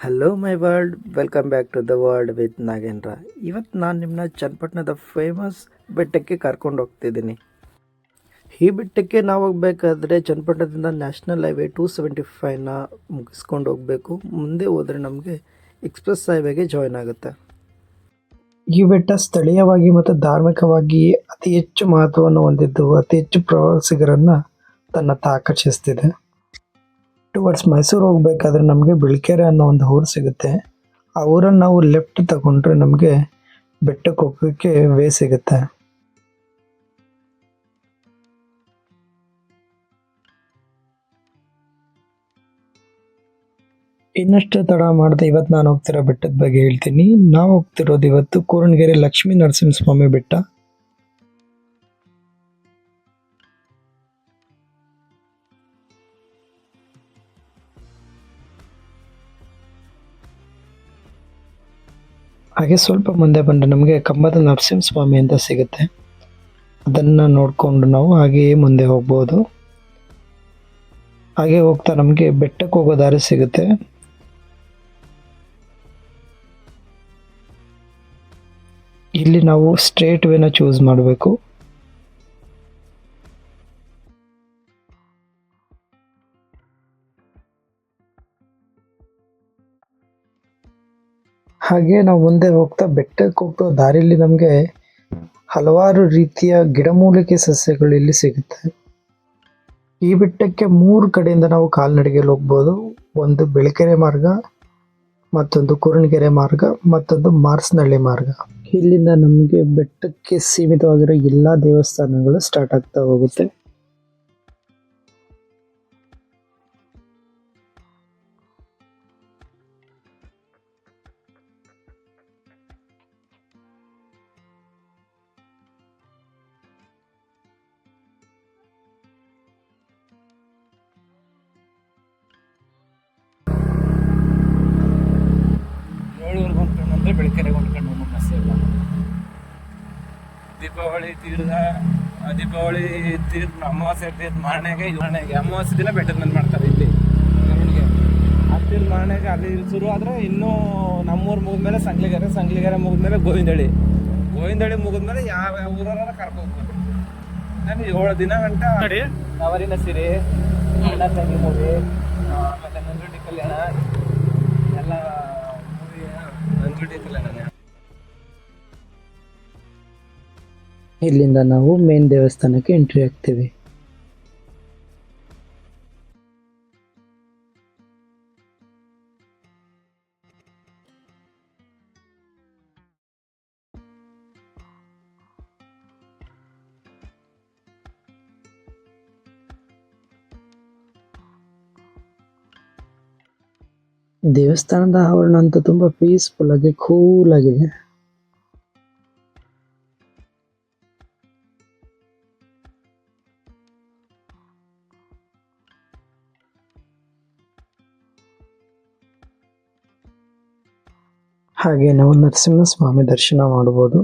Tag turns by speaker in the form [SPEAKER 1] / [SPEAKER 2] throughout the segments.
[SPEAKER 1] Hello my world, welcome back to the world with Nagendra. ಇವತ್ತು ನಾನು ನಿಮ್ಮನ್ನ ಚನ್ನಪಟ್ಟಣದ ಫೇಮಸ್ ಬೆಟ್ಟಕ್ಕೆ ಕರ್ಕೊಂಡು ಹೋಗ್ತಿದ್ದೀನಿ. ಈ ಬೆಟ್ಟಕ್ಕೆ ನಾವು ಹೋಗಬೇಕಾದ್ರೆ ಚನ್ನಪಟ್ಟಣದಿಂದ ನ್ಯಾಷನಲ್ ಹೈವೇ 275ನ ಮುಗಿಸ್ಕೊಂಡು ಹೋಗಬೇಕು. ಮುಂದೆ ಹೋದರೆ ನಮಗೆ ಎಕ್ಸ್ಪ್ರೆಸ್ ಹೈವೇಗೆ ಜಾಯ್ನ್ ಆಗುತ್ತೆ. ಈ ಬೆಟ್ಟ ಸ್ಥಳೀಯವಾಗಿ ಮತ್ತು ಧಾರ್ಮಿಕವಾಗಿ ಅತಿ ಹೆಚ್ಚು ಮಹತ್ವವನ್ನು ಹೊಂದಿದ್ದು ಅತಿ ಹೆಚ್ಚು ಪ್ರವಾಸಿಗರನ್ನು ತನ್ನತ್ತ ಆಕರ್ಷಿಸ್ತಿದೆ. ಟುವರ್ಡ್ಸ್ ಮೈಸೂರು ಹೋಗ್ಬೇಕಾದ್ರೆ ನಮಗೆ ಬಿಳ್ಕೆರೆ ಅನ್ನೋ ಒಂದು ಊರು ಸಿಗುತ್ತೆ. ಆ ಊರಲ್ಲಿ ನಾವು ಲೆಫ್ಟ್ ತಗೊಂಡ್ರೆ ನಮಗೆ ಬೆಟ್ಟಕ್ಕೆ ಹೋಗೋಕ್ಕೆ ವೇ ಸಿಗುತ್ತೆ. ಇನ್ನಷ್ಟು ತಡ ಮಾಡದೆ ಇವತ್ತು ನಾನು ಹೋಗ್ತಿರೋ ಬೆಟ್ಟದ ಬಗ್ಗೆ ಹೇಳ್ತೀನಿ. ನಾವು ಹೋಗ್ತಿರೋದು ಇವತ್ತು ಕೂರನಗೆರೆ ಲಕ್ಷ್ಮೀ ನರಸಿಂಹಸ್ವಾಮಿ ಬೆಟ್ಟ. ಹಾಗೆ ಸ್ವಲ್ಪ ಮುಂದೆ ಬಂದರೆ ನಮಗೆ ಕಂಬದ ನರಸಿಂಹಸ್ವಾಮಿ ಅಂತ ಸಿಗುತ್ತೆ. ಅದನ್ನು ನೋಡಿಕೊಂಡು ನಾವು ಹಾಗೆಯೇ ಮುಂದೆ ಹೋಗ್ಬೋದು. ಹಾಗೆ ಹೋಗ್ತಾ ನಮಗೆ ಬೆಟ್ಟಕ್ಕೆ ಹೋಗೋ ದಾರಿ ಸಿಗುತ್ತೆ. ಇಲ್ಲಿ ನಾವು ಸ್ಟ್ರೇಟ್ ವೇನ ಚೂಸ್ ಮಾಡಬೇಕು. ಹಾಗೆ ನಾವು ಮುಂದೆ ಹೋಗ್ತಾ ಬೆಟ್ಟಕ್ಕೆ ಹೋಗ್ತಾ ದಾರಿಯಲ್ಲಿ ನಮಗೆ ಹಲವಾರು ರೀತಿಯ ಗಿಡಮೂಲಿಕೆ ಸಸ್ಯಗಳು ಇಲ್ಲಿ ಸಿಗುತ್ತೆ. ಈ ಬೆಟ್ಟಕ್ಕೆ 3 ಕಡೆಯಿಂದ ನಾವು ಕಾಲ್ನಡಿಗೆಯಲ್ಲಿ ಹೋಗ್ಬೋದು. ಒಂದು ಬೆಳಕೆರೆ ಮಾರ್ಗ, ಮತ್ತೊಂದು ಕೂರನಗೆರೆ ಮಾರ್ಗ, ಮತ್ತೊಂದು ಮಾರ್ಸ್ನಳ್ಳಿ ಮಾರ್ಗ. ಇಲ್ಲಿಂದ ನಮಗೆ ಬೆಟ್ಟಕ್ಕೆ ಸೀಮಿತವಾಗಿರೋ ಎಲ್ಲ ದೇವಸ್ಥಾನಗಳು ಸ್ಟಾರ್ಟ್ ಆಗ್ತಾ ಹೋಗುತ್ತೆ.
[SPEAKER 2] ಬೆಳಕೆರೆಗೆ ಹೊಂದ್ಕೊಂಡು ಮಸ್ತಿ ಇಲ್ಲ. ದೀಪಾವಳಿ ತೀರ್ದ ಅಮಾವಾಸ್ಯೆ ತೀರ್ದ ಮಾರನೆಗೆ ಅಮಾವಾಸ್ಯೆ ದಿನ ಬೆಟ್ಟದ ಮೇಲೆ ಮಾಡ್ತಾರೆ ಇಲ್ಲಿ ಮೆರವಣಿಗೆ. ಆ ತೀರ್ದ ಮಾರನೆಗೆ ಅಲ್ಲಿ ಶುರು ಆದರೆ ಇನ್ನೂ ನಮ್ಮೂರು ಮುಗಿದ್ಮೇಲೆ ಸಂಗ್ಲಿಗೆರೆ ಮುಗಿದ್ಮೇಲೆ ಗೋವಿಂದಳ್ಳಿ ಮುಗಿದ್ಮೇಲೆ ಯಾವ ಊರಾರ ಕರ್ಕೋಗ್ಬೋದು. ನಾನು 7 ದಿನ ಗಂಟ ನೋಡಿ ಅವರಿನ ಸಿರಿ ಅಣ್ಣ ತಂಗಿ ಮೂವಿ, ಆಮೇಲೆ ನಂಜುಂಡಿ ಕಲ್ಯಾಣ ಎಲ್ಲ
[SPEAKER 1] ಇಲ್ಲಿಂದ ನಾವು ಮೇನ್ ದೇವಸ್ಥಾನಕ್ಕೆ ಎಂಟ್ರಿ ಆಗ್ತೀವಿ. ದೇವಸ್ಥಾನದ ಆವರಣ ಅಂತೂ ತುಂಬಾ ಪೀಸ್ಫುಲ್ ಆಗಿ ಕೂಲ್ ಆಗಿದೆ. ಹಾಗೆ ನಾವು ನರಸಿಂಹಸ್ವಾಮಿ ದರ್ಶನ ಮಾಡಬಹುದು.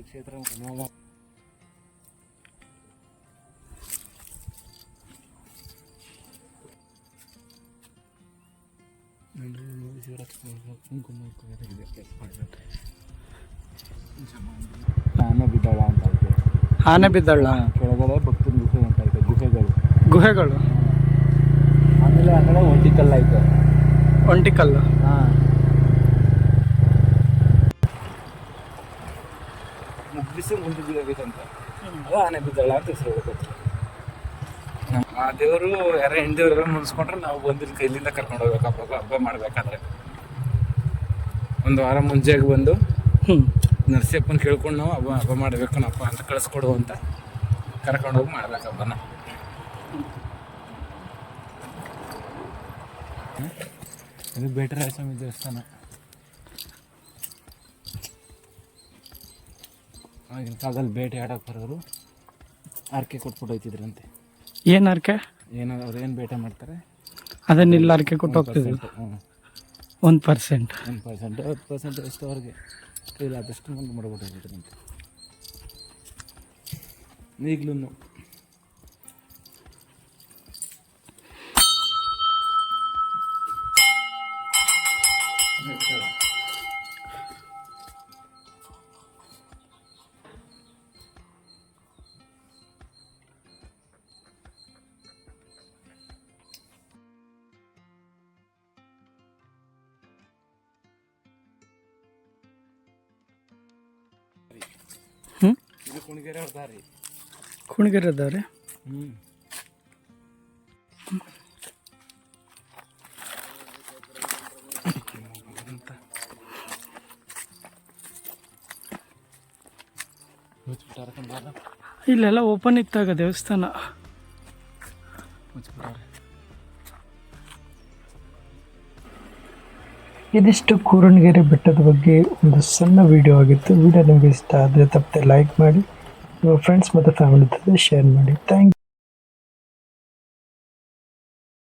[SPEAKER 2] ಕ್ಷೇತ್ರ
[SPEAKER 1] ಆನೆ ಬಿದ್ದಾಳ
[SPEAKER 2] ಕೆಳಗಡೆ ಭಕ್ತರ ಗುಹೆ ಅಂತ ಐತೆ,
[SPEAKER 1] ಗುಹೆಗಳು.
[SPEAKER 2] ಆಮೇಲೆ ಆ ಕಡೆ ಒಂಟಿಕಲ್ಲು ಐತೆ.
[SPEAKER 1] ಒಂಟಿಕಲ್ಲು
[SPEAKER 2] ಮುಗ್ಗಿಸಿ ಮುಂದೆ ಬೀಳಬೇಕಂತ, ಅದು ಆನೆ ಬಿದ್ದಾಳ ಅಂತ ಹೆಸರು ಹೇಳ್ಬೇಕು. ಆ ದೇವರು ಯಾರ ಹೆಣ್ದೇವ್ರೆಲ್ಲ ಮುನ್ಸ್ಕೊಂಡ್ರೆ ನಾವು ಬಂದಿಲ್ಲ ಕೈಲಿಂದ ಕರ್ಕೊಂಡು ಹೋಗ್ಬೇಕು. ಹಬ್ಬ ಮಾಡ್ಬೇಕಾದ್ರೆ 1 ವಾರ ಮುಂಚೆಗೆ ಬಂದು ನರಸಿಯಪ್ಪನ ಕೇಳ್ಕೊಂಡು ನಾವು ಹಬ್ಬ ಮಾಡ್ಬೇಕನಪ್ಪ ಅಂತ ಕಳಿಸ್ಕೊಡು ಅಂತ ಕರ್ಕೊಂಡೋಗಿ ಮಾಡ್ಬೇಕು ಹಬ್ಬನ. ಇದು ಬೇಟರಾಯ ಸ್ವಾಮಿ ದೇವಸ್ಥಾನ. ಆಗಿನ ಕಾಲದಲ್ಲಿ ಬೇಟೆ ಆಡೋಕೆ ಬರೋರು ಆರ್ಕೆ ಕೊಟ್ಬಿಟ್ಟು ಹೋಯ್ತಿದ್ರಂತೆ.
[SPEAKER 1] ಏನು ಅರ್ಕೆ?
[SPEAKER 2] ಅವ್ರು ಏನು ಬೇಟೆ ಮಾಡ್ತಾರೆ
[SPEAKER 1] ಅದನ್ನೆಲ್ಲ ಅರ್ಕೆ ಕೊಟ್ಟು ಹೋಗ್ತಿದ್ರು. 1%.
[SPEAKER 2] 1%, 10% ಎಷ್ಟು ಅವ್ರಿಗೆ ಇಲ್ಲ ಅದಷ್ಟು ಒಂದು ಮಾಡ್ಬಿಟ್ಟಿದ್ರಂತೆ ಈಗಲೂ. ಇದು ಕುಣಿಗೆರೆ ಹೊಡ್ದಾರಿ.
[SPEAKER 1] ಕುಣಿಗೆರೆ ಅದಾವ್ರಿ. ಇಲ್ಲೆಲ್ಲ ಓಪನ್ ಇತ್ತಾಗ ದೇವಸ್ಥಾನ. ಇದಿಷ್ಟು ಕೂರಣಿಗೆರೆ ಬೆಟ್ಟದ ಬಗ್ಗೆ ಒಂದು ಸಣ್ಣ ವಿಡಿಯೋ ಆಗಿತ್ತು. ವಿಡಿಯೋ ನಿಮಗೆ ಇಷ್ಟ ಆದರೆ ತಪ್ಪದೆ ಲೈಕ್ ಮಾಡಿ, ನಿಮ್ಮ ಫ್ರೆಂಡ್ಸ್ ಮತ್ತು ಫ್ಯಾಮಿಲಿ ಜೊತೆ ಶೇರ್ ಮಾಡಿ. Thank you.